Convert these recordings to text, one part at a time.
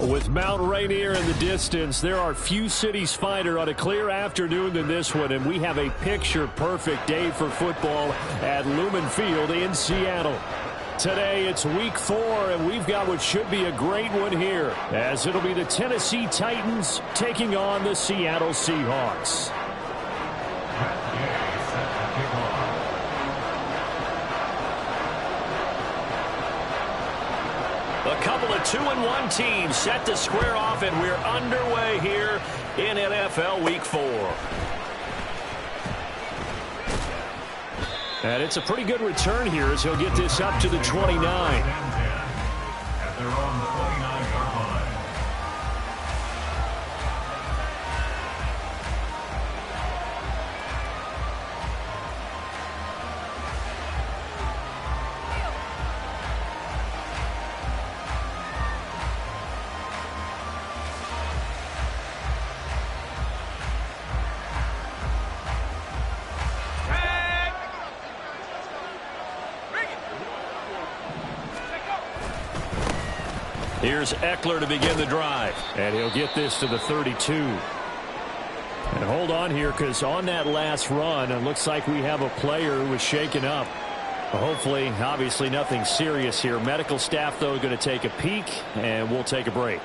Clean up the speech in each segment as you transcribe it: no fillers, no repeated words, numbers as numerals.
With Mount Rainier in the distance, there are few cities finer on a clear afternoon than this one, and we have a picture-perfect day for football at Lumen Field in Seattle. Today, it's Week 4, and we've got what should be a great one here, as it'll be the Tennessee Titans taking on the Seattle Seahawks. A couple of 2-1 teams set to square off, and we're underway here in NFL Week 4. And it's a pretty good return here as he'll get this up to the 29. They're on the 29-yard line. Here's Eckler to begin the drive, and he'll get this to the 32. And hold on here, because on that last run, it looks like we have a player who was shaken up. Hopefully, obviously nothing serious here. Medical staff, though, going to take a peek, and we'll take a break.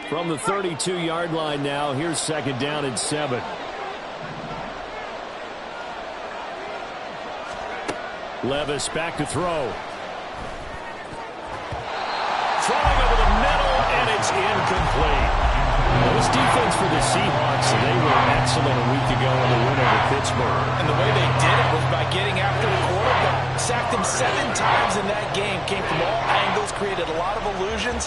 From the 32-yard line now, here's 2nd down and 7. Levis back to throw. Throwing over the middle, and it's incomplete. This defense for the Seahawks, they were excellent a week ago in the win over Pittsburgh. And the way they did it was by getting after the quarterback. Sacked him 7 times in that game. Came from all angles, created a lot of illusions,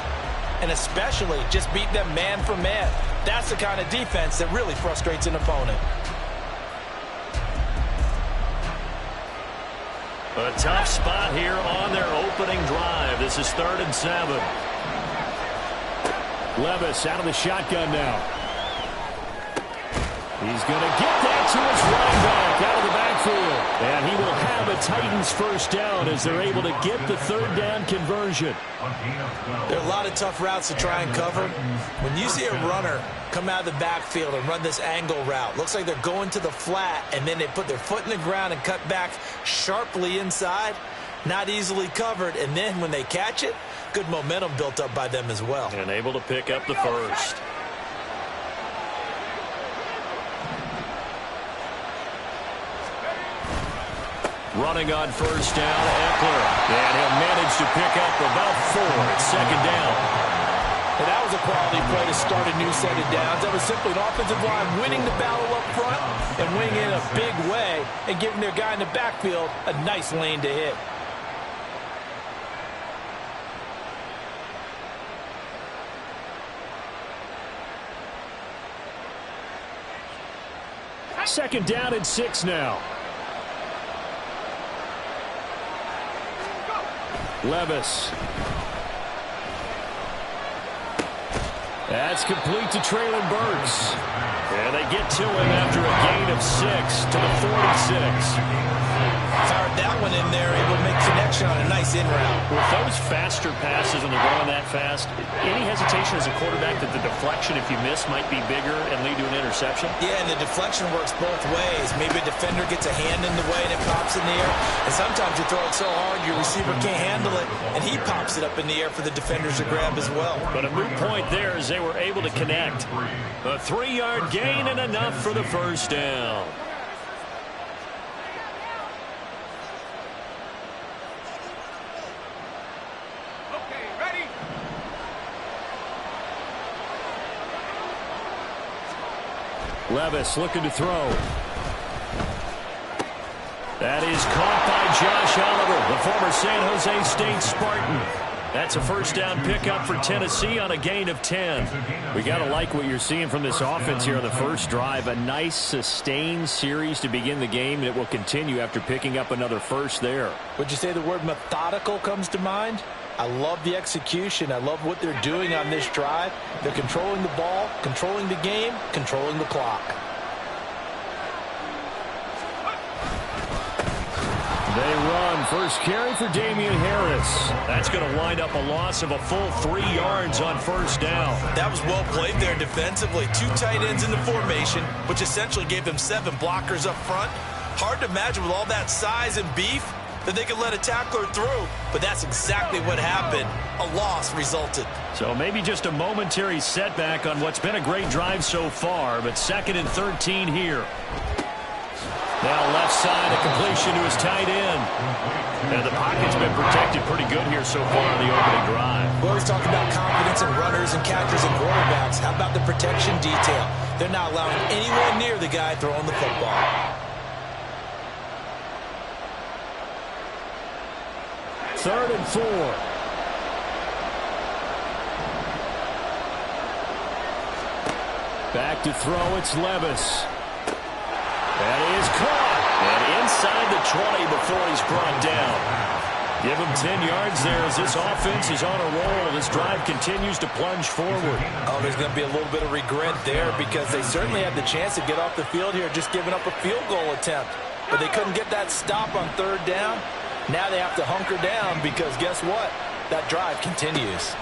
and especially just beat them man for man. That's the kind of defense that really frustrates an opponent. A tough spot here on their opening drive. This is 3rd and 7. Levis out of the shotgun now. He's going to get that to his running back out of the backfield. And he will have a Titans first down as they're able to get the 3rd down conversion. There are a lot of tough routes to try and cover. When you see a runner come out of the backfield and run this angle route, looks like they're going to the flat, and then they put their foot in the ground and cut back sharply inside. Not easily covered, and then when they catch it, good momentum built up by them as well. And able to pick up the first. Running on first down, Eckler. And he'll manage to pick up about 4 at 2nd down. And that was a quality play to start a new set of downs. That was simply an offensive line winning the battle up front and winning in a big way and giving their guy in the backfield a nice lane to hit. Second down and 6 now. Levis. That's complete to Traylon Burks. And they get to him after a gain of 6 to the 46. Fired that one in there, able to make connection on a nice in route. With those faster passes and they're going that fast, any hesitation as a quarterback that the deflection, if you miss, might be bigger and lead to an interception? Yeah, and the deflection works both ways. Maybe a defender gets a hand in the way and it pops in the air. And sometimes you throw it so hard your receiver can't handle it, and he pops it up in the air for the defenders to grab as well. But a moot point there as they were able to connect. A 3-yard gain and enough for the first down. Levis looking to throw. That is caught by Josh Oliver, the former San Jose State Spartan. That's a first down pickup for Tennessee on a gain of 10. We got to like what you're seeing from this offense here on the first drive. A nice sustained series to begin the game, and it will continue after picking up another first there. Would you say the word methodical comes to mind? I love the execution. I love what they're doing on this drive. They're controlling the ball, controlling the game, controlling the clock. They run. First carry for Damian Harris. That's going to wind up a loss of a full 3 yards on first down. That was well played there defensively. 2 tight ends in the formation, which essentially gave them 7 blockers up front. Hard to imagine with all that size and beef that they could let a tackler through, but that's exactly what happened. A loss resulted. So maybe just a momentary setback on what's been a great drive so far, but 2nd and 13 here. Now left side, a completion to his tight end. And the pocket's been protected pretty good here so far on the opening drive. We always talk about confidence in runners and catchers and quarterbacks. How about the protection detail? They're not allowing anyone near the guy throwing the football. Third and 4. Back to throw, it's Levis. That is caught. And inside the 20 before he's brought down. Give him 10 yards there as this offense is on a roll. This drive continues to plunge forward. Oh, there's going to be a little bit of regret there because they certainly had the chance to get off the field here just giving up a field goal attempt. But they couldn't get that stop on 3rd down. Now they have to hunker down because guess what? That drive continues.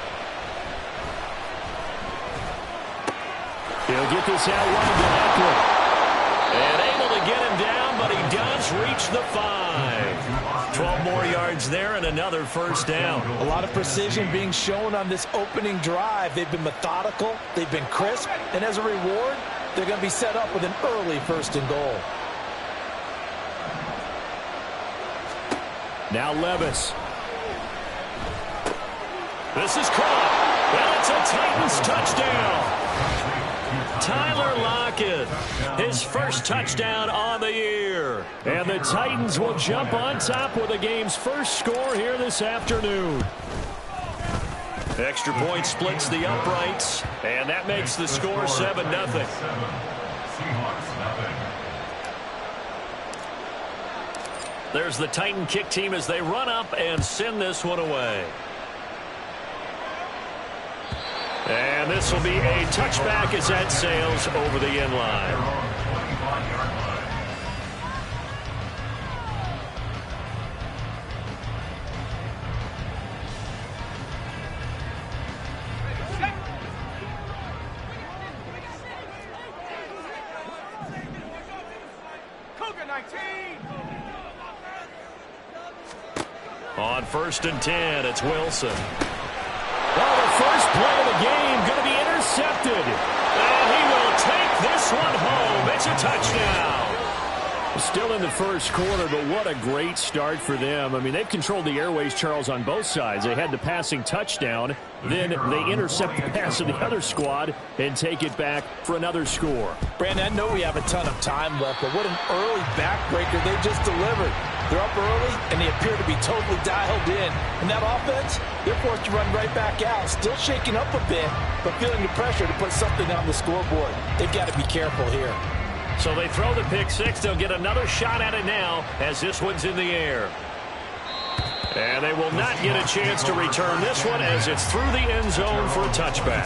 He'll get this out wide to Eckler. And able to get him down, but he does reach the 5. 12 more yards there and another first down. A lot of precision being shown on this opening drive. They've been methodical, they've been crisp, and as a reward, they're going to be set up with an early 1st and goal. Now Levis. This is caught. And it's a Titans touchdown. Tyler Lockett, his first touchdown on the year. And the Titans will jump on top with the game's first score here this afternoon. Extra point splits the uprights, and that makes the score 7-0. There's the Titan kick team as they run up and send this one away. And this will be a touchback as that sails over the end line. On 1st and 10, it's Wilson. Well, the first play of the game going to be intercepted. And he will take this one home. It's a touchdown. Still in the first quarter, but what a great start for them. I mean, they've controlled the airways, Charles, on both sides. They had the passing touchdown. Then they intercept the pass of the other squad and take it back for another score. Brandon, I know we have a ton of time left, but what an early backbreaker they just delivered. They're up early, and they appear to be totally dialed in. And that offense, they're forced to run right back out. Still shaking up a bit, but feeling the pressure to put something on the scoreboard. They've got to be careful here. So they throw the pick six. They'll get another shot at it now as this one's in the air. And they will not get a chance to return this one as it's through the end zone for a touchback.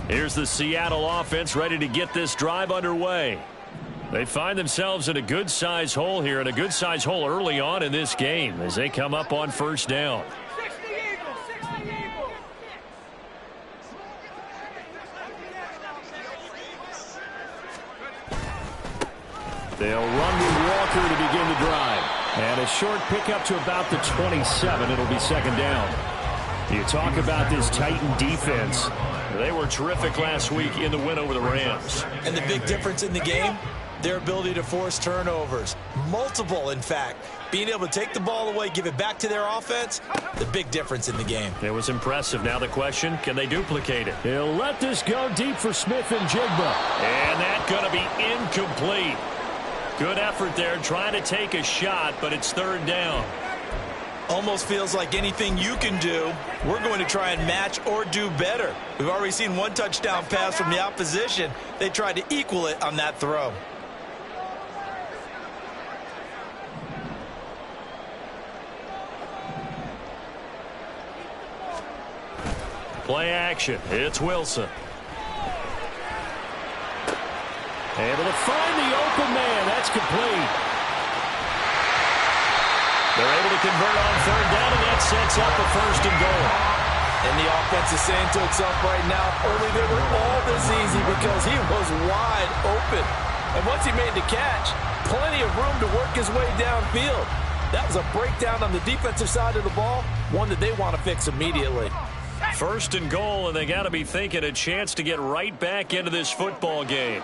Here's the Seattle offense ready to get this drive underway. They find themselves in a good-sized hole here, and a good-sized hole early on in this game as they come up on first down. They'll run with Walker to begin the drive. And a short pickup to about the 27. It'll be second down. You talk about this Titan defense. They were terrific last week in the win over the Rams. And the big difference in the game, their ability to force turnovers. Multiple, in fact. Being able to take the ball away, give it back to their offense, the big difference in the game. It was impressive. Now the question, can they duplicate it? He'll let this go deep for Smith and Jigba. And that's going to be incomplete. Good effort there trying to take a shot, but it's third down. Almost feels like anything you can do, we're going to try and match or do better. We've already seen one touchdown pass from the opposition. They tried to equal it on that throw. Play action. It's Wilson. Able to find the open man. That's complete. They're able to convert on third down, and that sets up a first and goal. And the offense is saying to itself right now, only they were all this easy because he was wide open. And once he made the catch, plenty of room to work his way downfield. That was a breakdown on the defensive side of the ball, one that they want to fix immediately. First and goal, and they got to be thinking a chance to get right back into this football game.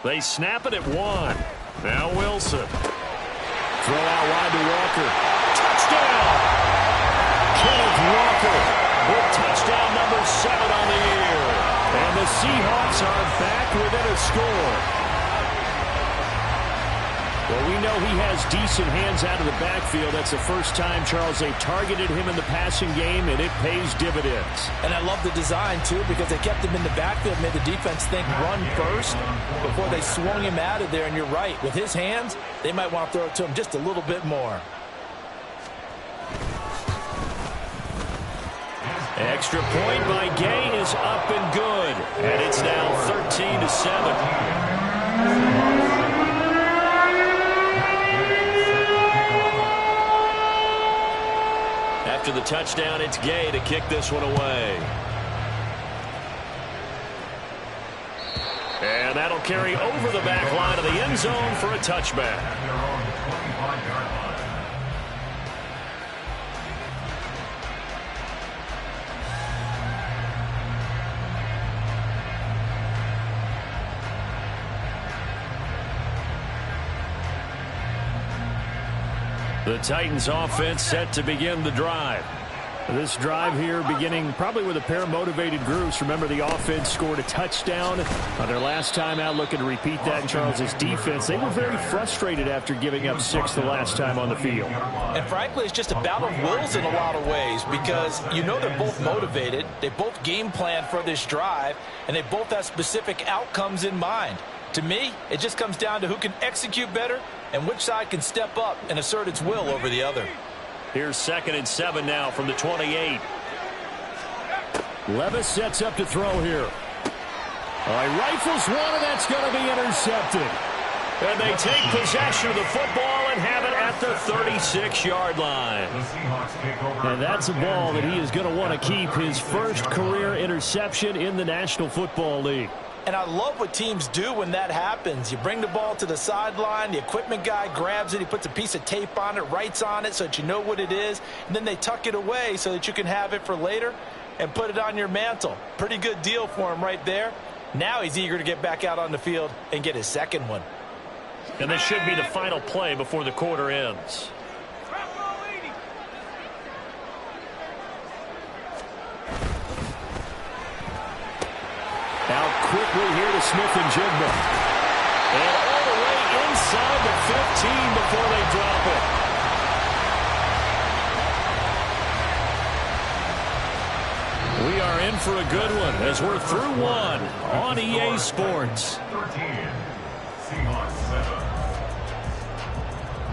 They snap it at 1. Now Wilson. Throw out wide to Walker. Touchdown! Kenneth Walker with touchdown number 7 on the year. And the Seahawks are back within a score. Well, we know he has decent hands out of the backfield. That's the first time, Charles, they targeted him in the passing game, and it pays dividends. And I love the design, too, because they kept him in the backfield, made the defense think run first before they swung him out of there. And you're right. With his hands, they might want to throw it to him just a little bit more. Extra point by Gay is up and good. And it's now 13-7. After the touchdown, it's Gay to kick this one away. And that'll carry over the back line of the end zone for a touchback. The Titans offense set to begin the drive. This drive here beginning probably with a pair of motivated groups. Remember, the offense scored a touchdown on their last time out, looking to repeat that in Charles's defense. They were very frustrated after giving up 6 the last time on the field. And frankly, it's just a battle of wills in a lot of ways because you know they're both motivated. They both game plan for this drive, and they both have specific outcomes in mind. To me, it just comes down to who can execute better and which side can step up and assert its will over the other. Here's 2nd and 7 now from the 28. Levis sets up to throw here. All right, rifles one, and that's going to be intercepted. And they take possession of the football and have it at the 36-yard line. And that's a ball that he is going to want to keep, his first career interception in the National Football League. And I love what teams do when that happens. You bring the ball to the sideline, the equipment guy grabs it, he puts a piece of tape on it, writes on it so that you know what it is, and then they tuck it away so that you can have it for later and put it on your mantle. Pretty good deal for him right there. Now he's eager to get back out on the field and get his second one. And this should be the final play before the quarter ends. Out quickly here to Smith-Njigba. And all the way inside the 15 before they drop it. We are in for a good one as we're through one on EA Sports.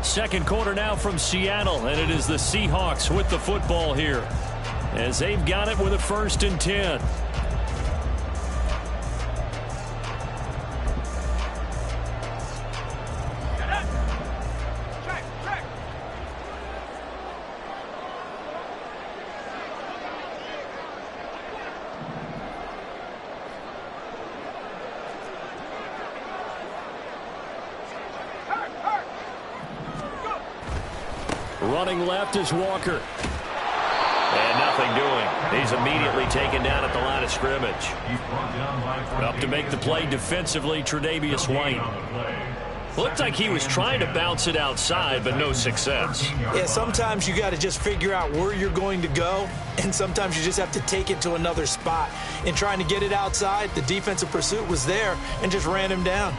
Second quarter now from Seattle, and it is the Seahawks with the football here as they've got it with a 1st and 10. Running left is Walker. And nothing doing. He's immediately taken down at the line of scrimmage. Up to make the play defensively, Tre'Davious White. Looked like he was trying to bounce it outside, but no success. Yeah, sometimes you got to just figure out where you're going to go, and sometimes you just have to take it to another spot. In trying to get it outside, the defensive pursuit was there and just ran him down.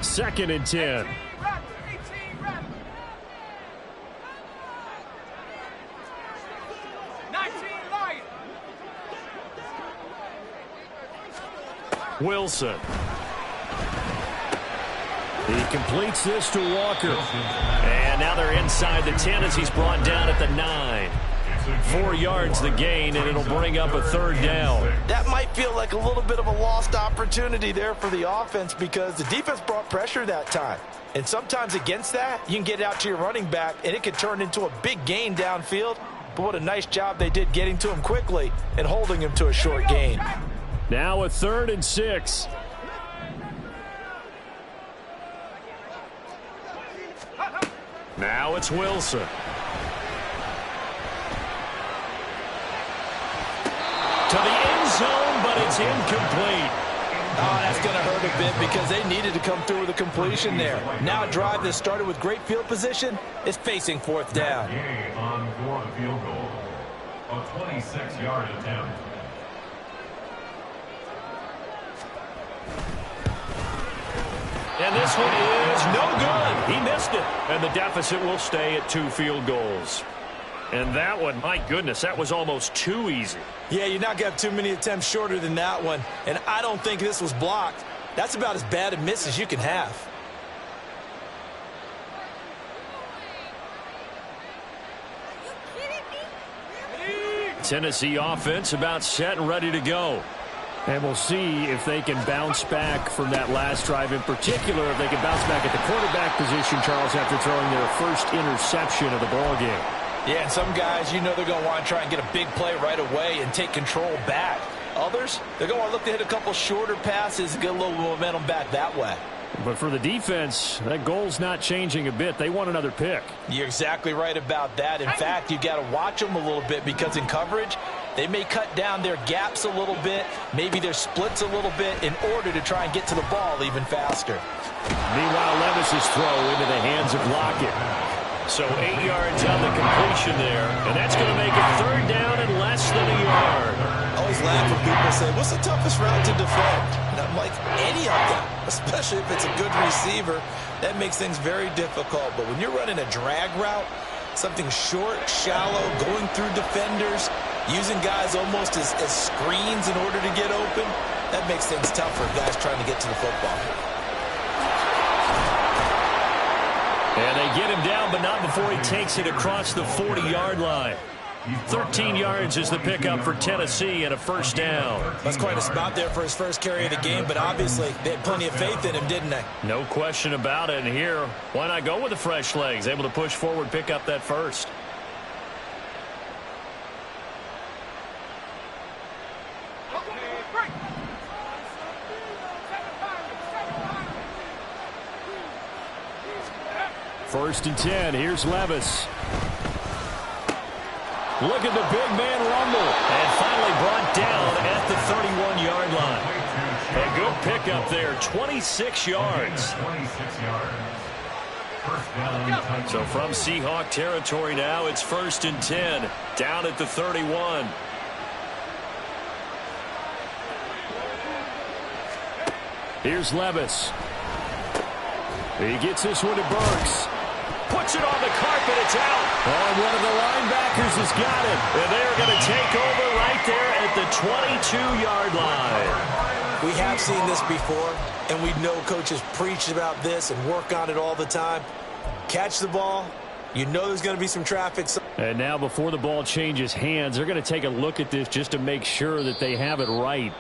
Second and 10. Wilson. He completes this to Walker. And now they're inside the 10 as he's brought down at the 9. 4 yards the gain, and it'll bring up a 3rd down. That might feel like a little bit of a lost opportunity there for the offense because the defense brought pressure that time. And sometimes against that, you can get out to your running back, and it could turn into a big gain downfield. But what a nice job they did getting to him quickly and holding him to a short gain. Now a 3rd and 6. Now it's Wilson. To the end zone, but it's incomplete. Oh, that's going to hurt a bit because they needed to come through with a completion there. Now a drive that started with great field position is facing 4th down. On for the field goal. A 26-yard attempt. And this one is no good. He missed it. And the deficit will stay at 2 field goals. And that one, my goodness, that was almost too easy. Yeah, you're not going to have too many attempts shorter than that one. And I don't think this was blocked. That's about as bad a miss as you can have. Tennessee offense about set and ready to go. And we'll see if they can bounce back from that last drive in particular, if they can bounce back at the quarterback position, Charles, after throwing their first interception of the ballgame. Yeah, and some guys, you know they're going to want to try and get a big play right away and take control back. Others, they're going to want to look to hit a couple shorter passes and get a little momentum back that way. But for the defense, that goal's not changing a bit. They want another pick. You're exactly right about that. In fact, you've got to watch them a little bit because in coverage, they may cut down their gaps a little bit, maybe their splits a little bit in order to try and get to the ball even faster. Meanwhile, Levis's throw into the hands of Lockett. So 8 yards on the completion there, and that's going to make it 3rd down and less than a yard. I always laugh when people say, what's the toughest route to defend? And I'm like, any of them, especially if it's a good receiver. That makes things very difficult. But when you're running a drag route, something short, shallow, going through defenders, using guys almost as screens in order to get open, that makes things tough for guys trying to get to the football. And they get him down, but not before he takes it across the 40-yard line. 13 yards is the pickup for Tennessee and a 1st down. That's quite a spot there for his first carry of the game, but obviously they had plenty of faith in him, didn't they? No question about it. And here, why not go with the fresh legs? Able to push forward, pick up that 1st. First and 10. Here's Levis. Look at the big man rumble. And finally brought down at the 31-yard line. A good pickup there. 26 yards. 26 yards. First down. So from Seahawk territory now, it's 1st and 10. Down at the 31. Here's Levis. He gets this one to Burks. Puts it on the carpet. It's out. And one of the linebackers has got it. And they're going to take over right there at the 22-yard line. We have seen this before, and we know coaches preach about this and work on it all the time. Catch the ball. You know there's going to be some traffic. And now before the ball changes hands, they're going to take a look at this just to make sure that they have it right.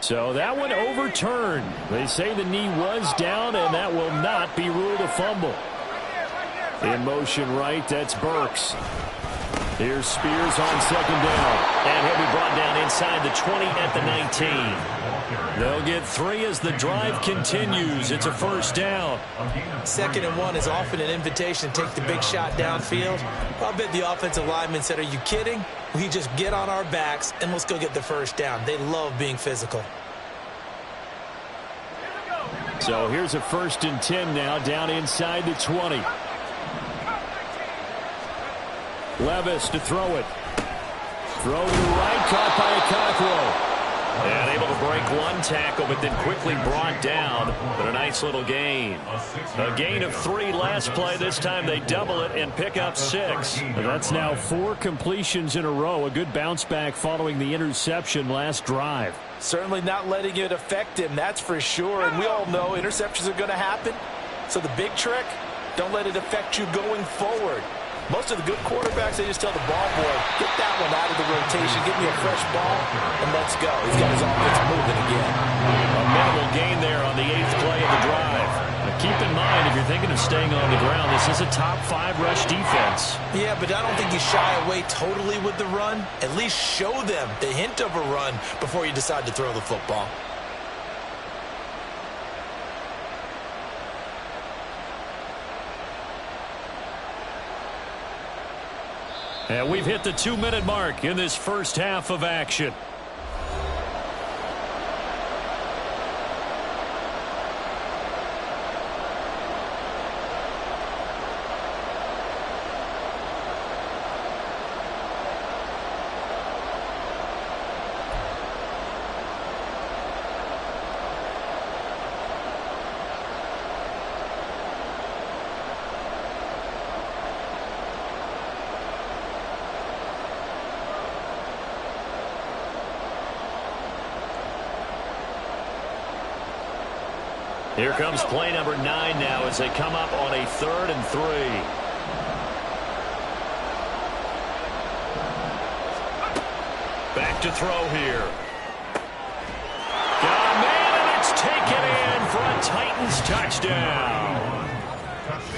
So that one overturned. They say the knee was down, and that will not be ruled a fumble. In motion right, that's Burks. Here's Spears on 2nd down. And he'll be brought down inside the 20 at the 19. They'll get 3 as the drive continues. It's a 1st down. 2nd and 1 is often an invitation to take the big shot downfield. I'll bet the offensive lineman said, are you kidding? We just get on our backs and let's go get the 1st down. They love being physical. So here's a 1st and 10 now, down inside the 20. Levis to throw it. Throw to the right, caught by Okonkwo. And able to break one tackle, but then quickly brought down. But a nice little gain. A gain of 3 last play. This time they double it and pick up 6. That's now 4 completions in a row. A good bounce back following the interception last drive. Certainly not letting it affect him, that's for sure. And we all know interceptions are going to happen. So the big trick, don't let it affect you going forward. Most of the good quarterbacks, they just tell the ball boy, get that one out of the rotation, give me a fresh ball, and let's go. He's got his offense moving again. A minimal gain there on the 8th play of the drive. Now keep in mind, if you're thinking of staying on the ground, this is a top 5 rush defense. Yeah, but I don't think you shy away totally with the run. At least show them the hint of a run before you decide to throw the football. And we've hit the 2-minute mark in this first half of action. Here comes play number 9 now as they come up on a 3rd and 3. Back to throw here. Got a man, and it's taken in for a Titans touchdown.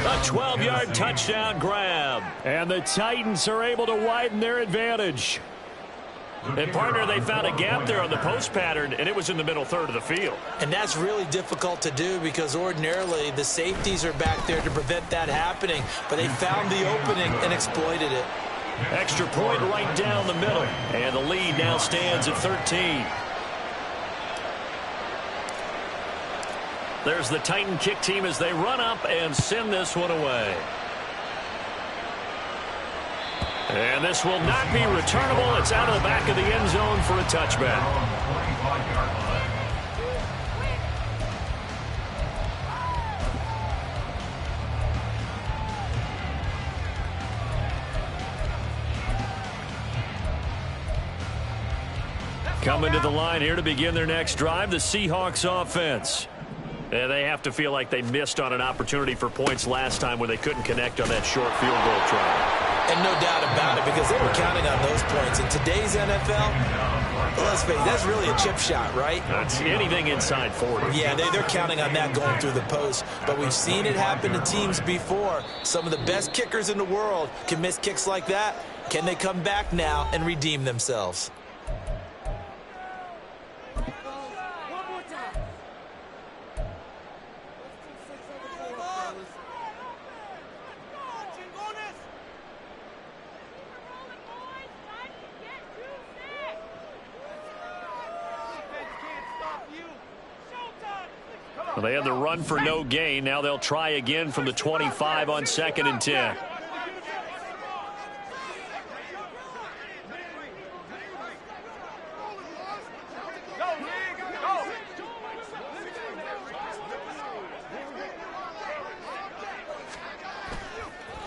A 12-yard touchdown grab. And the Titans are able to widen their advantage. And, partner, they found a gap there on the post pattern, and it was in the middle third of the field. And that's really difficult to do because ordinarily the safeties are back there to prevent that happening. But they found the opening and exploited it. Extra point right down the middle. And the lead now stands at 13. There's the Titan kick team as they run up and send this one away. And this will not be returnable. It's out of the back of the end zone for a touchback. Coming to the line here to begin their next drive, the Seahawks offense. And they have to feel like they missed on an opportunity for points last time when they couldn't connect on that short field goal try. And no doubt about it, because they were counting on those points. In today's NFL, well, let's face it, that's really a chip shot, right? That's anything inside 40. Yeah, they're counting on that going through the post. But we've seen it happen to teams before. Some of the best kickers in the world can miss kicks like that. Can they come back now and redeem themselves? Well, they had the run for no gain. Now they'll try again from the 25 on 2nd and 10.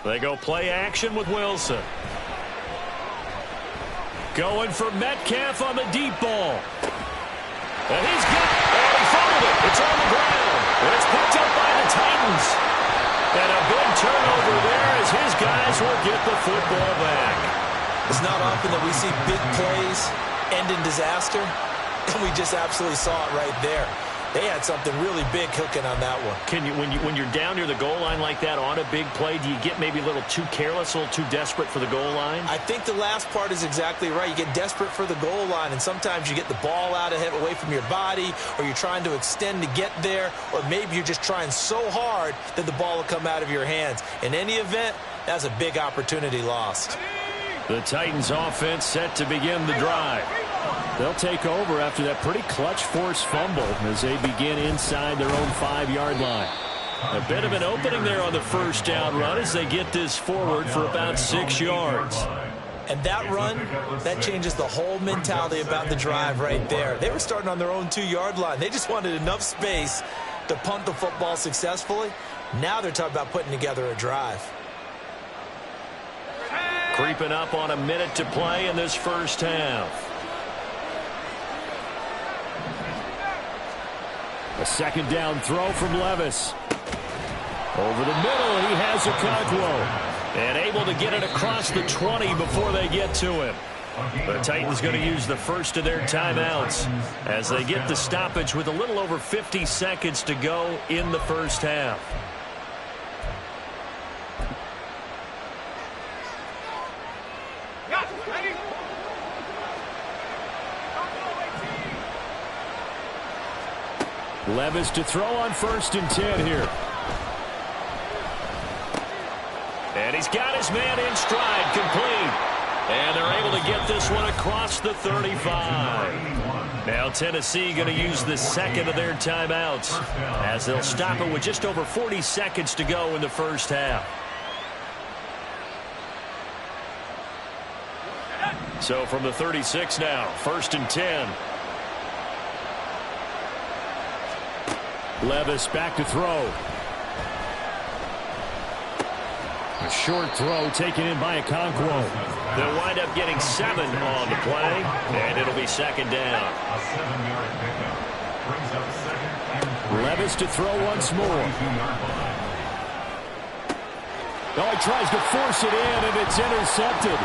They go play action with Wilson. Going for Metcalf on the deep ball. And he's got it. And he fumbled it. It's on the ground. And it's picked up by the Titans. And a big turnover there as his guys will get the football back. It's not often that we see big plays end in disaster. And we just absolutely saw it right there. They had something really big cooking on that one. Can you, when you're down near the goal line like that on a big play, do you get maybe a little too careless, a little too desperate for the goal line? I think the last part is exactly right. You get desperate for the goal line, and sometimes you get the ball out ahead, away from your body, or you're trying to extend to get there, or maybe you're just trying so hard that the ball will come out of your hands. In any event, that's a big opportunity lost. The Titans offense set to begin the drive. They'll take over after that pretty clutch forced fumble as they begin inside their own 5-yard line. A bit of an opening there on the first down run as they get this forward for about 6 yards. And that run, that changes the whole mentality about the drive right there. They were starting on their own 2-yard line. They just wanted enough space to punt the football successfully. Now they're talking about putting together a drive. Creeping up on a minute to play in this first half. A second down throw from Levis. Over the middle, and he has Okonkwo. And able to get it across the 20 before they get to him. The Titans going to use the first of their timeouts as they get the stoppage with a little over 50 seconds to go in the first half. Levis to throw on 1st and 10 here. And he's got his man in stride, complete. And they're able to get this one across the 35. Now Tennessee going to use the second of their timeouts as they'll stop it with just over 40 seconds to go in the first half. So from the 36 now, 1st and 10. Levis back to throw. A short throw taken in by Okonkwo. They'll wind up getting 7 on the play, and it'll be second down. A 7-yard pickup brings up 2nd and 3. Levis to throw once more. Oh, he tries to force it in, and it's intercepted.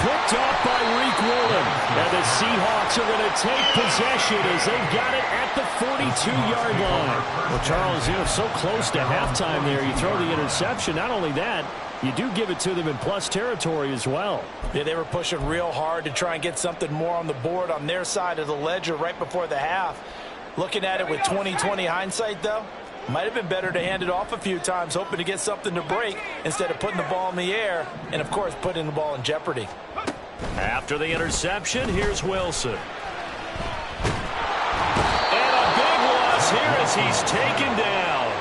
Picked off by Reek Woolen. And the Seahawks are going to take possession as they've got it at the 42-yard line. Well, Charles, you know, so close to halftime there. You throw the interception. Not only that, you do give it to them in plus territory as well. Yeah, they were pushing real hard to try and get something more on the board on their side of the ledger right before the half. Looking at it with 20/20 hindsight, though, might have been better to hand it off a few times, hoping to get something to break instead of putting the ball in the air and, of course, putting the ball in jeopardy. After the interception, here's Wilson. And a big loss here as he's taken down.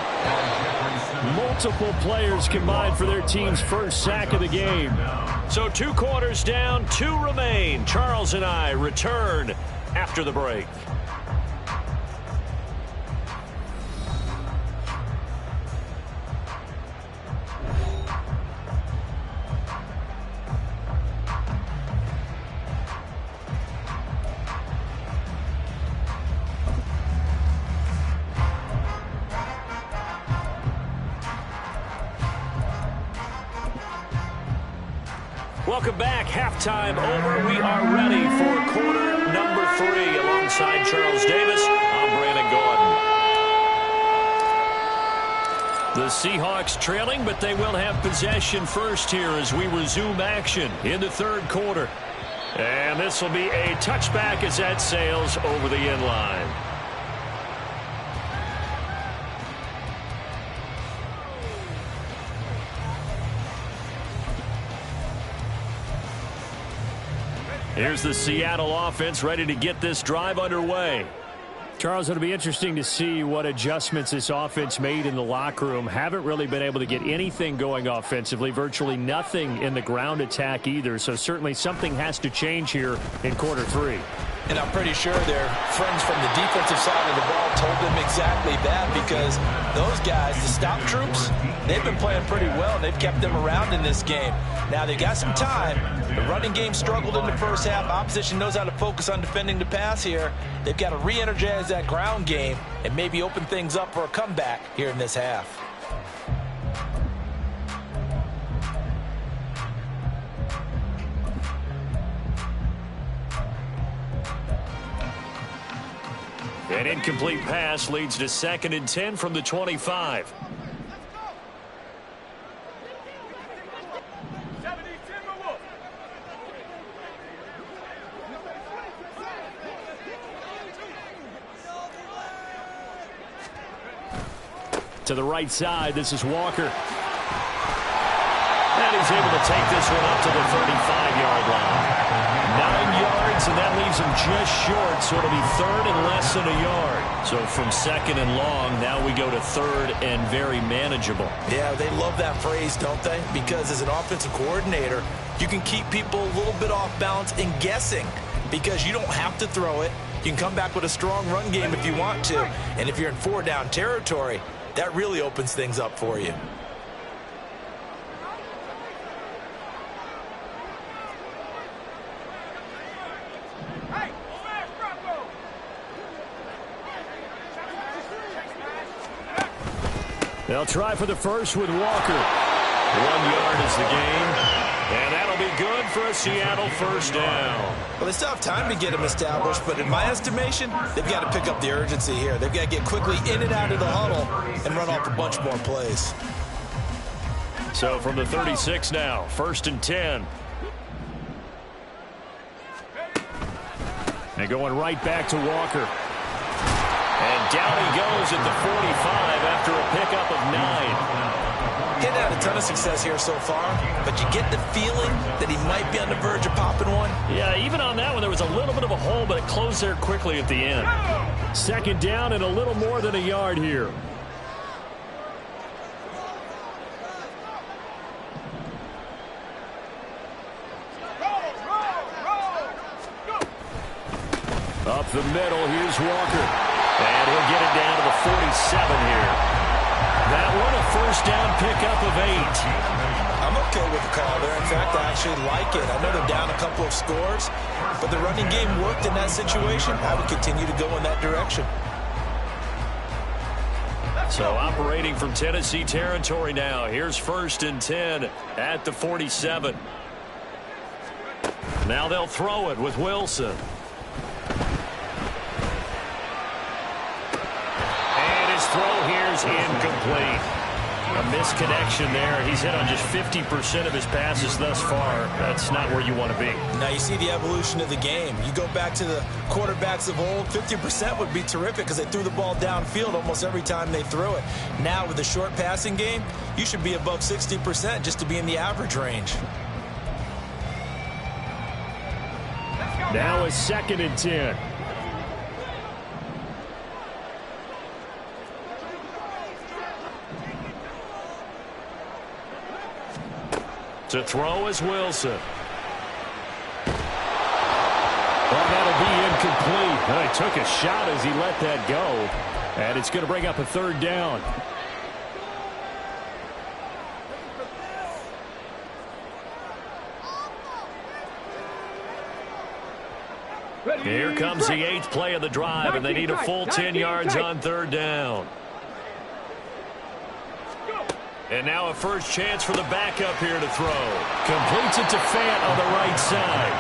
Multiple players combined for their team's first sack of the game. So 2 quarters down, 2 remain. Charles and I return after the break. Welcome back. Halftime over. We are ready for quarter number 3. Alongside Charles Davis, I'm Brandon Gordon. The Seahawks trailing, but they will have possession first here as we resume action in the 3rd quarter. And this will be a touchback as that sails over the end line. Here's the Seattle offense ready to get this drive underway. Charles, it'll be interesting to see what adjustments this offense made in the locker room. Haven't really been able to get anything going offensively, virtually nothing in the ground attack either. So certainly something has to change here in quarter 3. And I'm pretty sure their friends from the defensive side of the ball told them exactly that, because those guys, the stop troops, they've been playing pretty well. They've kept them around in this game. Now they got some time. The running game struggled in the first half. Opposition knows how to focus on defending the pass here. They've got to re-energize that ground game and maybe open things up for a comeback here in this half. An incomplete pass leads to 2nd and 10 from the 25. To the right side, this is Walker. And he's able to take this one up to the 35-yard line. 9 yards yards, and that leaves him just short, so it'll be third and less than a yard. So from second and long, now we go to third and very manageable. Yeah, they love that phrase, don't they? Because as an offensive coordinator, you can keep people a little bit off balance and guessing because you don't have to throw it. You can come back with a strong run game if you want to. And if you're in four-down territory, that really opens things up for you. They'll try for the first with Walker. 1 yard is the gain. And that'll be good for a Seattle first down. Well, they still have time to get him established, but in my estimation, they've got to pick up the urgency here. They've got to get quickly in and out of the huddle and run off a bunch more plays. So from the 36 now, first and 10. And going right back to Walker. And down he goes at the 45 after a pickup of 9. He's had a ton of success here so far, but you get the feeling that he might be on the verge of popping one. Yeah, even on that one, there was a little bit of a hole, but it closed there quickly at the end. Second down and a little more than a yard here. Up the middle, here's Walker. And he'll get it down to the 47 here. That one, a first down pickup of 8. I'm okay with the call there. In fact, I actually like it. I know they're down a couple of scores, but the running game worked in that situation. I would continue to go in that direction. So operating from Tennessee territory now. Here's first and 10 at the 47. Now they'll throw it with Wilson. Throw here's incomplete. A misconnection there. He's hit on just 50% of his passes thus far. That's not where you want to be. Now you see the evolution of the game. You go back to the quarterbacks of old, 50% would be terrific because they threw the ball downfield almost every time they threw it. Now with the short passing game, you should be above 60% just to be in the average range. Now it's second and 10. To throw is Wilson. Well, that'll be incomplete. Well, he took a shot as he let that go. And it's going to bring up a third down. Here comes the 8th play of the drive, and they need a full 10 yards on third down. And now a first chance for the backup here to throw. Completes it to Fant on the right side.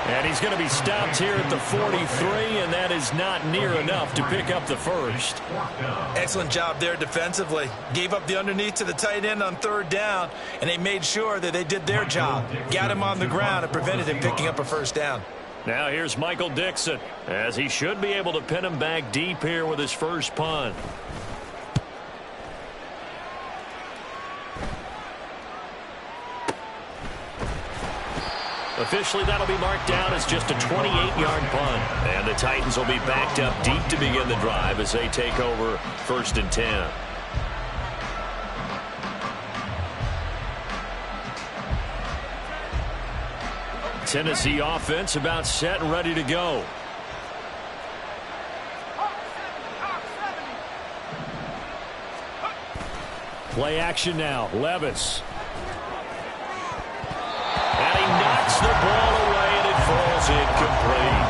And he's going to be stopped here at the 43, and that is not near enough to pick up the first. Excellent job there defensively. Gave up the underneath to the tight end on third down, and they made sure that they did their job. Got him on the ground and prevented him picking up a first down. Now here's Michael Dixon, as he should be able to pin him back deep here with his first punt. Officially, that'll be marked down as just a 28-yard punt. And the Titans will be backed up deep to begin the drive as they take over first and 10. Tennessee offense about set and ready to go. Play action now. Levis. And he knocks the ball away, and it falls incomplete.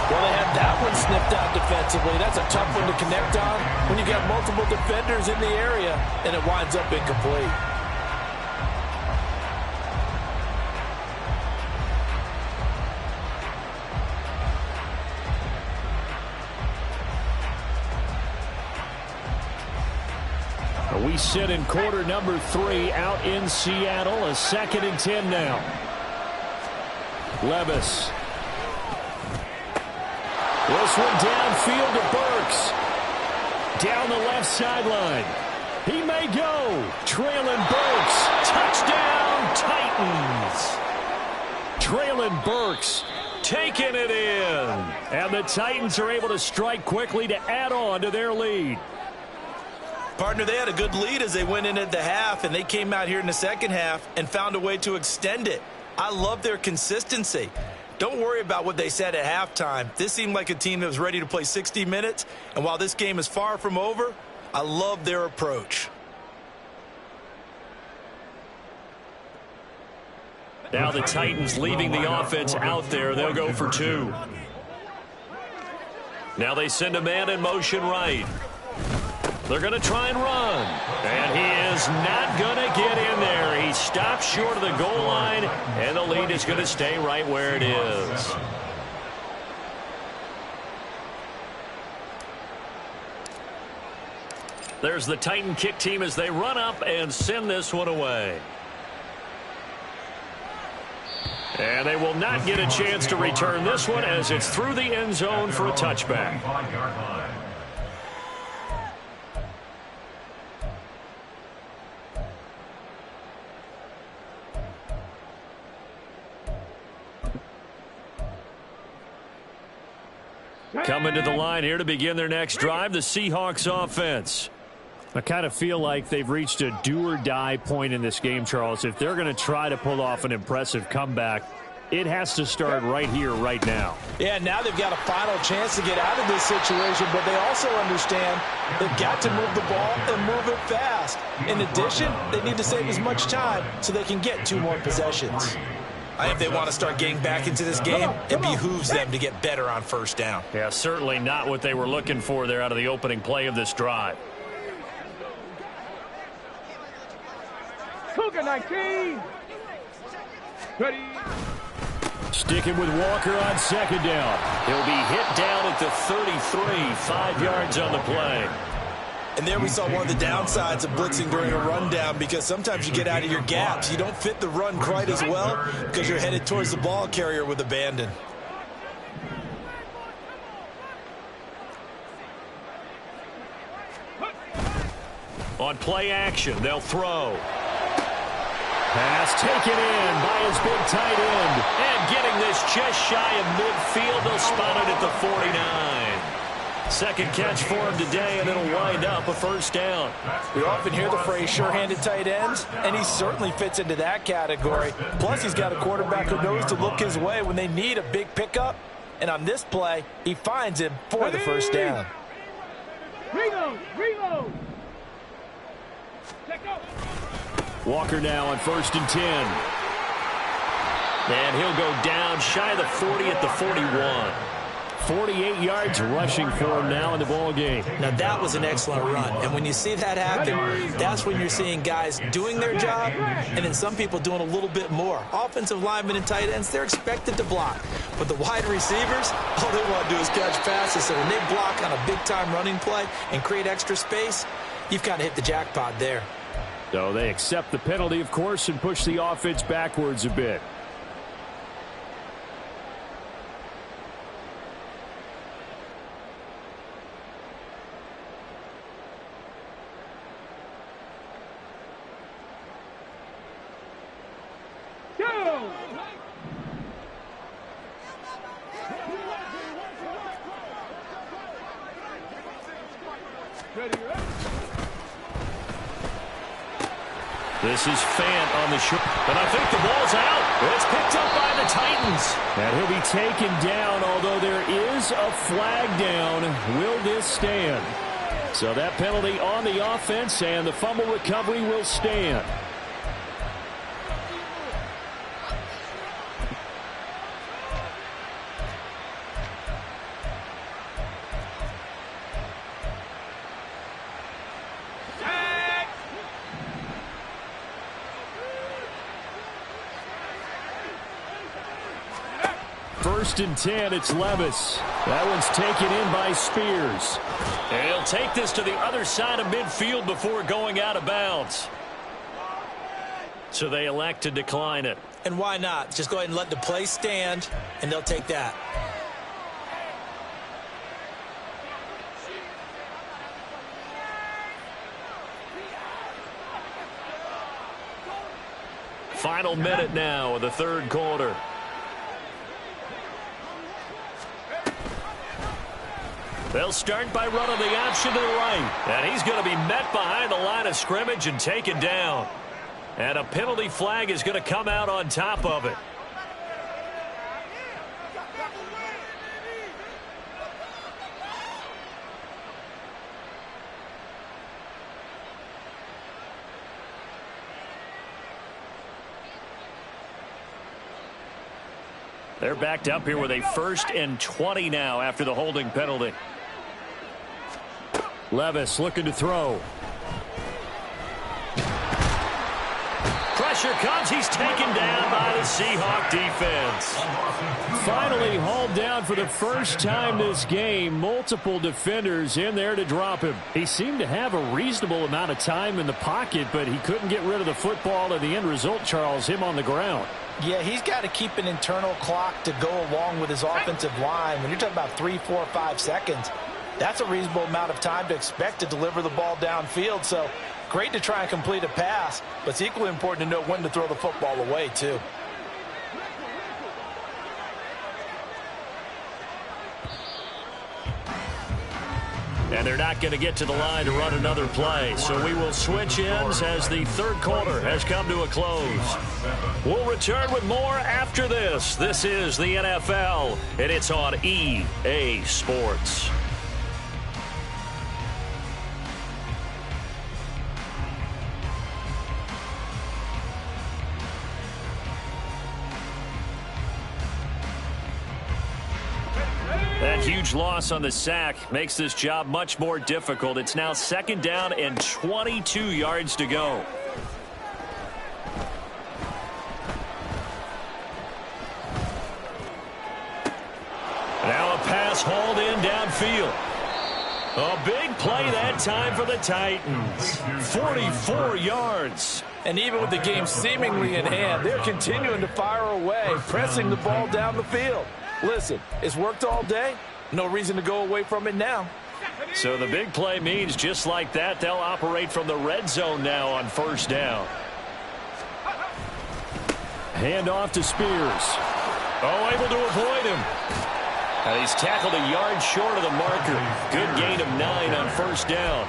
Well, they had that one sniffed out defensively. That's a tough one to connect on when you got multiple defenders in the area, and it winds up incomplete. We sit in quarter number 3 out in Seattle. A second and 10 now. Levis. This one downfield to Burks. Down the left sideline. He may go. Traylon Burks. Touchdown, Titans. Traylon Burks. taking it in. And the Titans are able to strike quickly to add on to their lead. Partner, they had a good lead as they went in at the half, and they came out here in the second half and found a way to extend it. I love their consistency. Don't worry about what they said at halftime. This seemed like a team that was ready to play 60 minutes, and while this game is far from over, I love their approach. Now the Titans leaving the offense out there. They'll go for 2. Now they send a man in motion right. They're going to try and run. And he is not going to get in there. He stops short of the goal line, and the lead is going to stay right where it is. There's the Titan kick team as they run up and send this one away. And they will not get a chance to return this one as it's through the end zone for a touchback. Coming to the line here to begin their next drive, the Seahawks offense. I kind of feel like they've reached a do-or-die point in this game, Charles. If they're going to try to pull off an impressive comeback, it has to start right here, right now. Yeah, now they've got a final chance to get out of this situation, but they also understand they've got to move the ball and move it fast. In addition, they need to save as much time so they can get 2 more possessions. If they want to start getting back into this game, it behooves them to get better on first down. Yeah, certainly not what they were looking for there out of the opening play of this drive. Cougar 19. Ready. Sticking with Walker on second down. He'll be hit down at the 33, 5 yards on the play. And there we saw one of the downsides of blitzing during a rundown, because sometimes you get out of your gaps. You don't fit the run quite as well because you're headed towards the ball carrier with abandon. On play action, they'll throw. Pass taken in by his big tight end. And getting this just shy of midfield, they'll spot it at the 49. Second catch for him today, and it'll wind up a first down. We often hear the phrase sure-handed tight ends, and he certainly fits into that category. Plus, he's got a quarterback who knows to look his way when they need a big pickup. And on this play, he finds him for the first down. Reload. Walker now on 1st and 10. And he'll go down shy of the 40 at the 41. 48 yards rushing for him now in the ball game. Now that was an excellent run, and when you see that happen, that's when you're seeing guys doing their job and then some people doing a little bit more. Offensive linemen and tight ends, they're expected to block, but the wide receivers, all they want to do is catch passes. So when they block on a big-time running play and create extra space, you've kind of hit the jackpot there. So they accept the penalty, of course, and push the offense backwards a bit. This is Fant on the short, but I think the ball's out. It's picked up by the Titans. And he'll be taken down, although there is a flag down. Will this stand? So that penalty on the offense, and the fumble recovery will stand. First and 10, it's Levis. That one's taken in by Spears. And he'll take this to the other side of midfield before going out of bounds. So they elect to decline it. And why not? Just go ahead and let the play stand, and they'll take that. Final minute now of the third quarter. They'll start by running the option to the right. And he's going to be met behind the line of scrimmage and taken down. And a penalty flag is going to come out on top of it. They're backed up here with a 1st and 20 now after the holding penalty. Levis looking to throw. Pressure comes. He's taken down by the Seahawk defense. Finally hauled down for the first time this game. Multiple defenders in there to drop him. He seemed to have a reasonable amount of time in the pocket, but he couldn't get rid of the football, and the end result, Charles, him on the ground. Yeah, he's got to keep an internal clock to go along with his offensive line. When you're talking about 3, 4, 5 seconds, that's a reasonable amount of time to expect to deliver the ball downfield. So great to try and complete a pass, but it's equally important to know when to throw the football away, too. And they're not going to get to the line to run another play. So we will switch ends as the third quarter has come to a close. We'll return with more after this. This is the NFL, and it's on EA Sports. That huge loss on the sack makes this job much more difficult. It's now 2nd down and 22 yards to go. Now a pass hauled in downfield. A big play that time for the Titans. 44 yards. And even with the game seemingly in hand, they're continuing to fire away, pressing the ball down the field. Listen, it's worked all day. No reason to go away from it now. So the big play means just like that, they'll operate from the red zone now on 1st down. Hand off to Spears. Oh, able to avoid him. And he's tackled a yard short of the marker. Good gain of 9 on 1st down.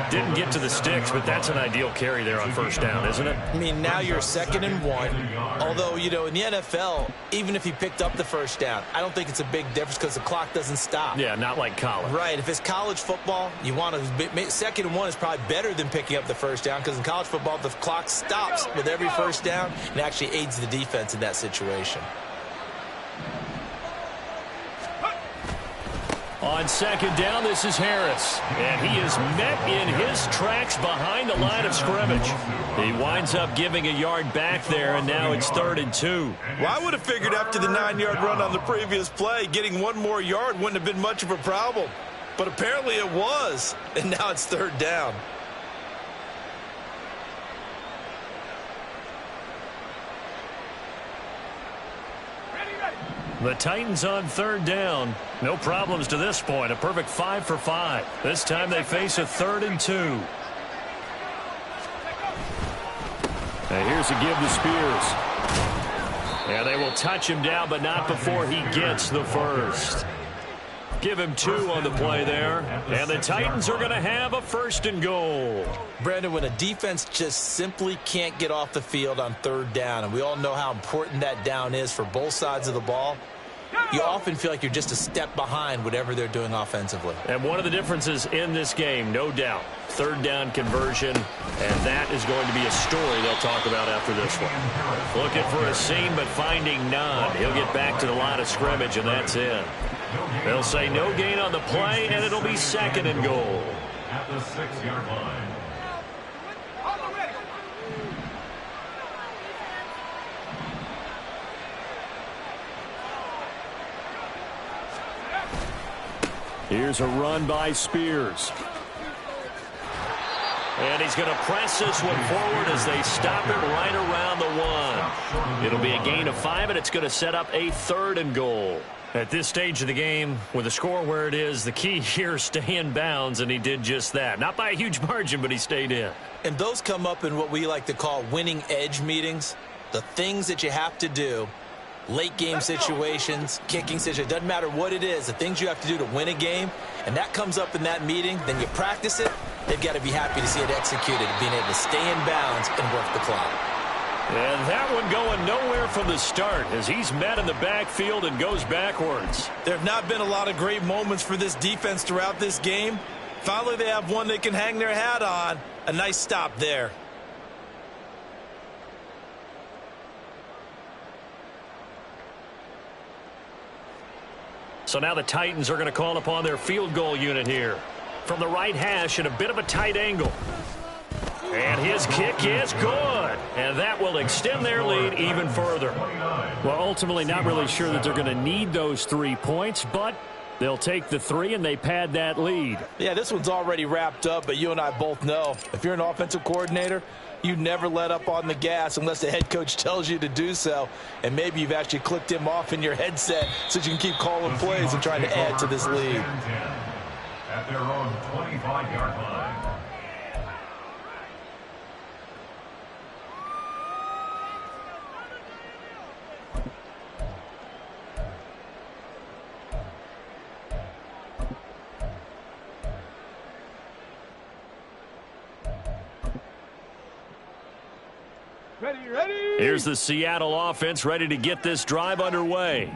Didn't get to the sticks, but that's an ideal carry there on 1st down, isn't it? I mean, now you're 2nd and 1. Although, you know, in the NFL, even if he picked up the 1st down, I don't think it's a big difference because the clock doesn't stop. Yeah, not like college. Right. If it's college football, you want to 2nd and 1 is probably better than picking up the 1st down because in college football, the clock stops with every 1st down and actually aids the defense in that situation. On 2nd down, this is Harris. And he is met in his tracks behind the line of scrimmage. He winds up giving a yard back there, and now it's 3rd and 2. Well, I would have figured after the 9-yard run on the previous play, getting 1 more yard wouldn't have been much of a problem. But apparently it was, and now it's 3rd down. The Titans on 3rd down. No problems to this point. A perfect 5 for 5. This time they face a 3rd and 2. And here's a give to Spears. And they will touch him down, but not before he gets the 1st. Give him 2 on the play there. And the Titans are going to have a 1st and goal. Brandon, when a defense just simply can't get off the field on 3rd down, and we all know how important that down is for both sides of the ball, you often feel like you're just a step behind whatever they're doing offensively. And one of the differences in this game, no doubt, 3rd down conversion, and that is going to be a story they'll talk about after this one. Looking for a seam, but finding none. He'll get back to the line of scrimmage, and that's it. They'll say no gain on the play, and it'll be 2nd and goal. At the 6-yard line. Here's a run by Spears. And he's going to press this one forward as they stop him right around the 1. It'll be a gain of 5, and it's going to set up a 3rd and goal. At this stage of the game, with the score where it is, the key here is stay in bounds, and he did just that. Not by a huge margin, but he stayed in. And those come up in what we like to call winning edge meetings. The things that you have to do late game situations, kicking situations, doesn't matter what it is, the things you have to do to win a game, and that comes up in that meeting, then you practice it, they've got to be happy to see it executed, being able to stay in bounds and work the clock. And that one going nowhere from the start as he's met in the backfield and goes backwards. There have not been a lot of great moments for this defense throughout this game. Finally, they have one they can hang their hat on. A nice stop there. So now the Titans are going to call upon their field goal unit here. From the right hash at a bit of a tight angle. And his kick is good. And that will extend their lead even further. Well, ultimately not really sure that they're going to need those 3 points, but they'll take the 3 and they pad that lead. Yeah, this one's already wrapped up, but you and I both know if you're an offensive coordinator, you never let up on the gas unless the head coach tells you to do so. And maybe you've actually clicked him off in your headset so you can keep calling plays and trying to add to this lead. At their own 25-yard line. Ready. Here's the Seattle offense ready to get this drive underway.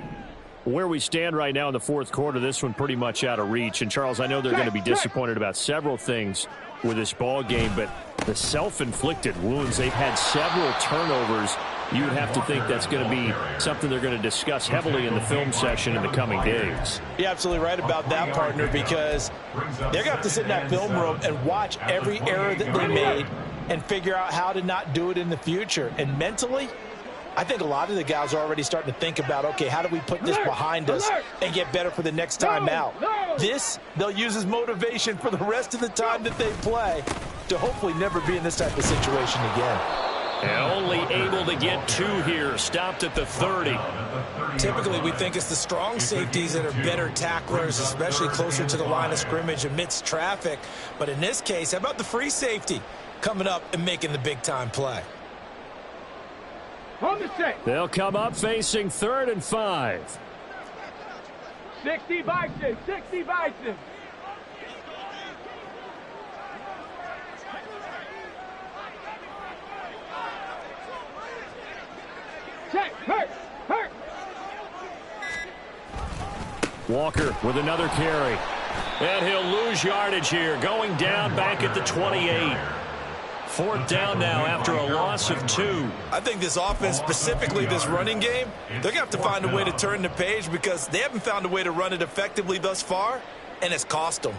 Where we stand right now in the fourth quarter, this one pretty much out of reach. And, Charles, I know they're going to be disappointed about several things with this ball game, but the self-inflicted wounds, they've had several turnovers. You would have to think that's going to be something they're going to discuss heavily in the film session in the coming days. You're absolutely right about that, partner, because they're going to have to sit in that film room and watch every error that they made and figure out how to not do it in the future. And mentally, I think a lot of the guys are already starting to think about, okay, how do we put this behind us and get better for the next time out? This, they'll use as motivation for the rest of the time that they play to hopefully never be in this type of situation again. And only able to get 2 here, stopped at the 30. Typically, we think it's the strong safeties that are better tacklers, especially closer to the line of scrimmage amidst traffic. But in this case, how about the free safety coming up and making the big-time play? They'll come up facing 3rd and 5. 60 Bison. Hurt. Walker with another carry. And he'll lose yardage here, going down back at the 28. 4th down now after a loss of 2. I think this offense, specifically this running game, they're going to have to find a way to turn the page because they haven't found a way to run it effectively thus far, and it's cost them.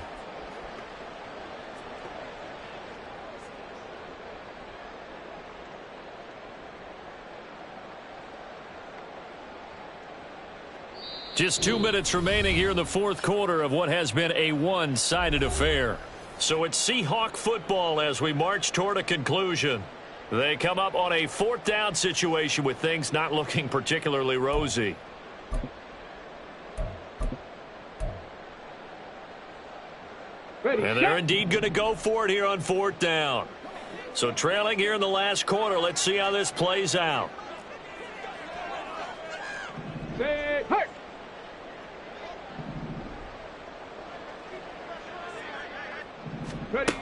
Just 2 minutes remaining here in the fourth quarter of what has been a one-sided affair. So it's Seahawk football as we march toward a conclusion. They come up on a 4th down situation with things not looking particularly rosy. And they're indeed going to go for it here on 4th down. So trailing here in the last quarter, let's see how this plays out. Ready.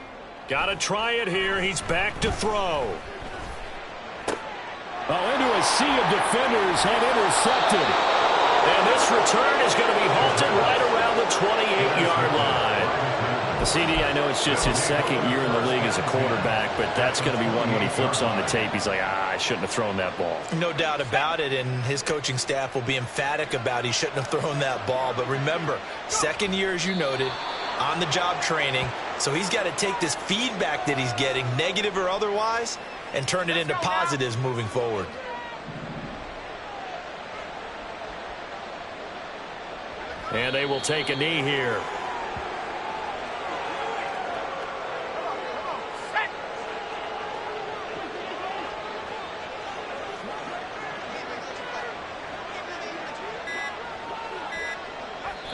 Got to try it here. He's back to throw. Oh, into a sea of defenders and intercepted. And this return is going to be halted right around the 28-yard line. The CD, I know it's just his 2nd year in the league as a quarterback, but that's going to be one when he flips on the tape, he's like, I shouldn't have thrown that ball. No doubt about it, and his coaching staff will be emphatic about he shouldn't have thrown that ball. But remember, 2nd year, as you noted, on-the-job training, so he's got to take this feedback that he's getting, negative or otherwise, and turn it into positives moving forward. And they will take a knee here.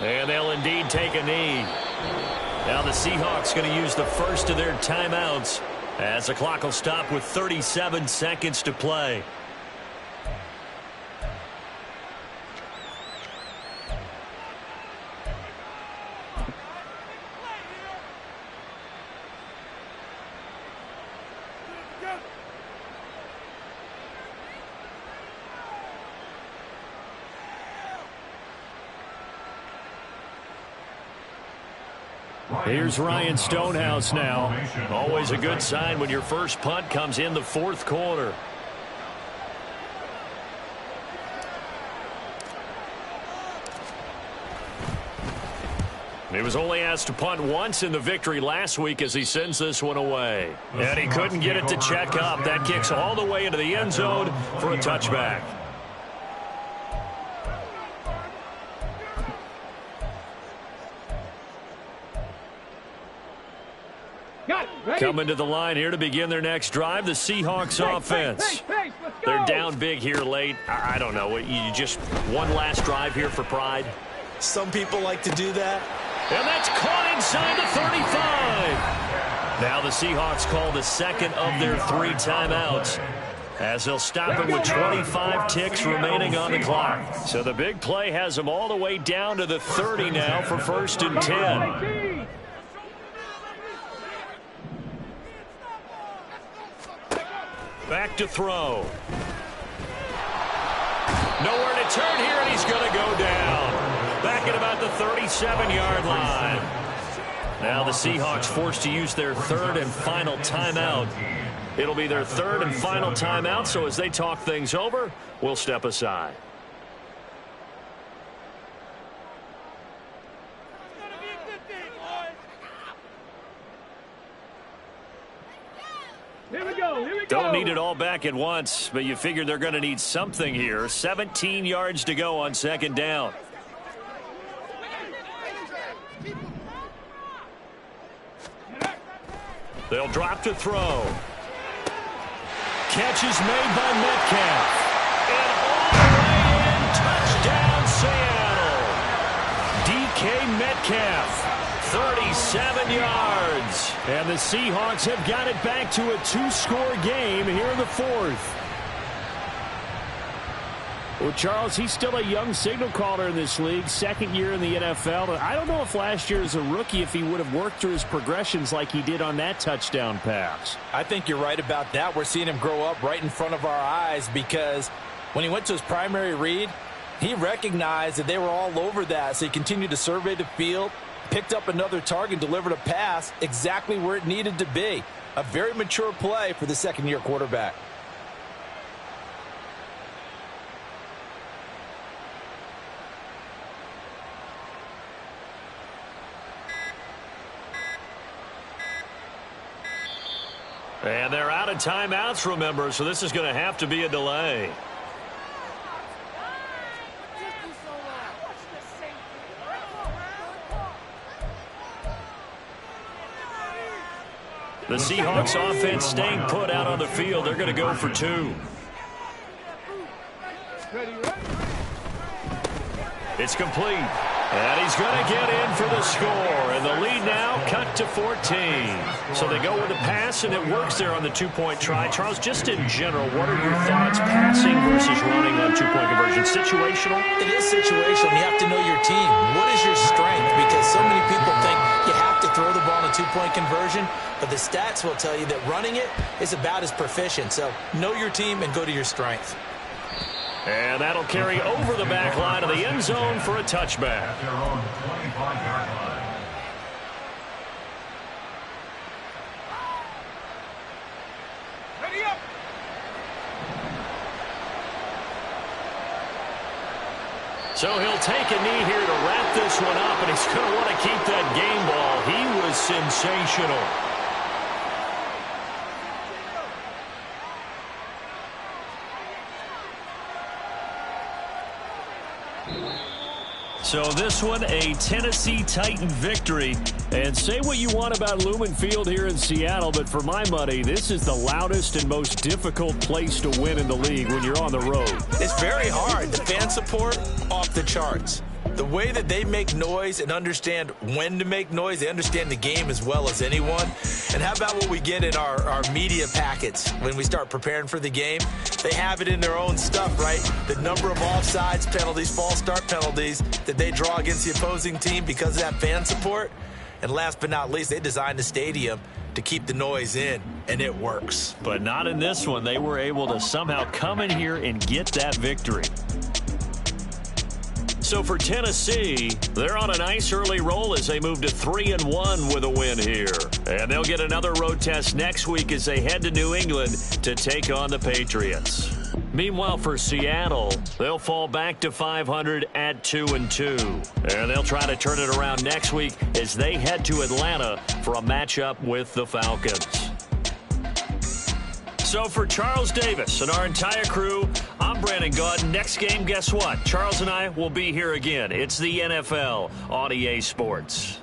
And they'll indeed take a knee. Now the Seahawks going to use the first of their timeouts as the clock will stop with 37 seconds to play. Here's Ryan Stonehouse now. Always a good sign when your first punt comes in the fourth quarter. He was only asked to punt once in the victory last week as he sends this one away. And he couldn't get it to check up. That kicks all the way into the end zone for a touchback. Coming to the line here to begin their next drive, the Seahawks offense. They're down big here late. I don't know. You just one last drive here for pride? Some people like to do that. And that's caught inside the 35. Now the Seahawks call the second of their 3 timeouts, as they'll stop it with 25 ticks remaining on the clock. So the big play has them all the way down to the 30 now for 1st and 10. Back to throw. Nowhere to turn here, and he's going to go down. Back at about the 37-yard line. Now the Seahawks forced to use their 3rd and final timeout. It'll be their 3rd and final timeout, so as they talk things over, we'll step aside. Here we go. Don't need it all back at once, but you figure they're going to need something here. 17 yards to go on 2nd down. They'll drop to throw. Catch is made by Metcalf. And all the way in, touchdown Seattle. DK Metcalf, 37 yards. And the Seahawks have got it back to a 2-score game here in the 4th. Well, Charles, he's still a young signal caller in this league, 2nd year in the NFL. I don't know if last year as a rookie, if he would have worked through his progressions like he did on that touchdown pass. I think you're right about that. We're seeing him grow up right in front of our eyes, because when he went to his primary read, he recognized that they were all over that, so he continued to survey the field, picked up another target, delivered a pass exactly where it needed to be. A very mature play for the 2nd-year quarterback. And they're out of timeouts, remember, so this is going to have to be a delay. The Seahawks offense staying put out on the field. They're going to go for 2. It's complete. And he's going to get in for the score. And the lead now cut to 14. So they go with the pass, and it works there on the 2-point try. Charles, just in general, what are your thoughts passing versus running on 2-point conversion? Situational? It is situational. You have to know your team. What is your strength? Because so many people think you have to throw the ball in a 2-point conversion, but the stats will tell you that running it is about as proficient. So know your team and go to your strength. And that'll carry over the back line of the end zone for a touchback. At their own 25-yard line. Ready up. So he'll take a knee here to wrap this one up, and he's going to want to keep that game ball. He was sensational. So this one, a Tennessee Titan victory. And say what you want about Lumen Field here in Seattle, but for my money, this is the loudest and most difficult place to win in the league when you're on the road. It's very hard. The fan support, off the charts. The way that they make noise and understand when to make noise, they understand the game as well as anyone. And how about what we get in our media packets when we start preparing for the game? They have it in their own stuff, right? The number of offsides penalties, false start penalties that they draw against the opposing team because of that fan support. And last but not least, they designed the stadium to keep the noise in, and it works. But not in this one. They were able to somehow come in here and get that victory. So for Tennessee, they're on a nice early roll as they move to 3-1 with a win here. And they'll get another road test next week as they head to New England to take on the Patriots. Meanwhile, for Seattle, they'll fall back to 500 at 2-2. And they'll try to turn it around next week as they head to Atlanta for a matchup with the Falcons. So for Charles Davis and our entire crew, I'm Brandon Gaudin. Next game, guess what? Charles and I will be here again. It's the NFL on EA Sports.